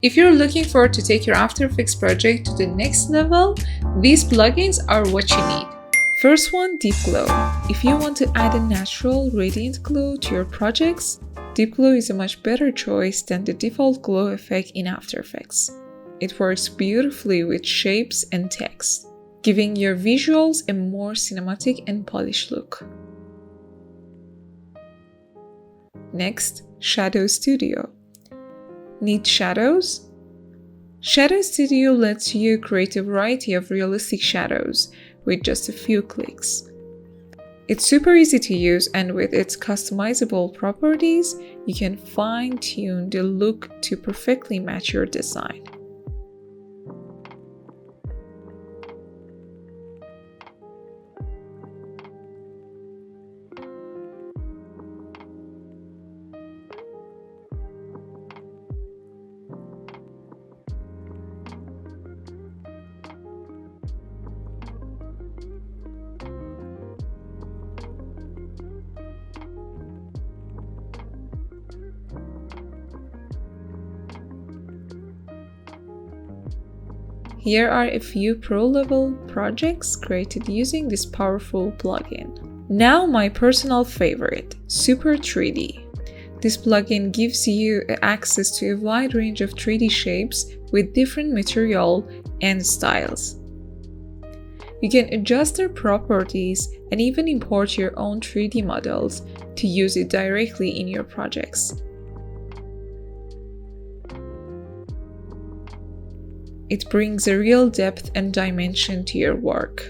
If you're looking forward to take your After Effects project to the next level, these plugins are what you need. First one, Deep Glow. If you want to add a natural, radiant glow to your projects, Deep Glow is a much better choice than the default glow effect in After Effects. It works beautifully with shapes and text, giving your visuals a more cinematic and polished look. Next, Shadow Studio. Need shadows? Shadow Studio lets you create a variety of realistic shadows with just a few clicks. It's super easy to use, and with its customizable properties, you can fine-tune the look to perfectly match your design. Here are a few pro-level projects created using this powerful plugin. Now my personal favorite, Super 3D. This plugin gives you access to a wide range of 3D shapes with different material and styles. You can adjust their properties and even import your own 3D models to use it directly in your projects. It brings a real depth and dimension to your work.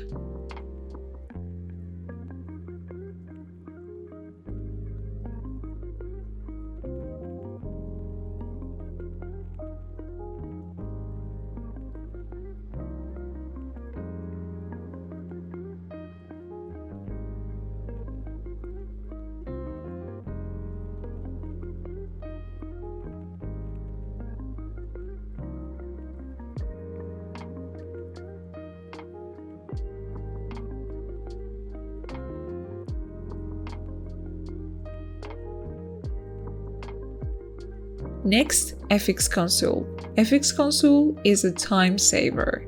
Next, FX Console. FX Console is a time saver.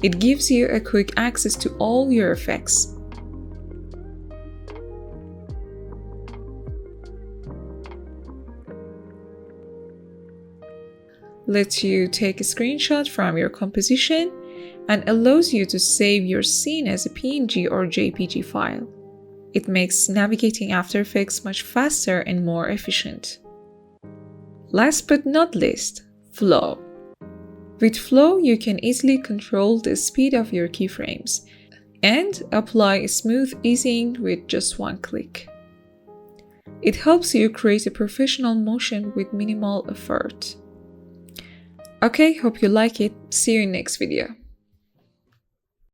It gives you a quick access to all your effects. Lets you take a screenshot from your composition and allows you to save your scene as a PNG or JPG file. It makes navigating After Effects much faster and more efficient. Last but not least, Flow. With Flow, you can easily control the speed of your keyframes and apply smooth easing with just one click. It helps you create a professional motion with minimal effort. Okay, hope you like it. See you in next video.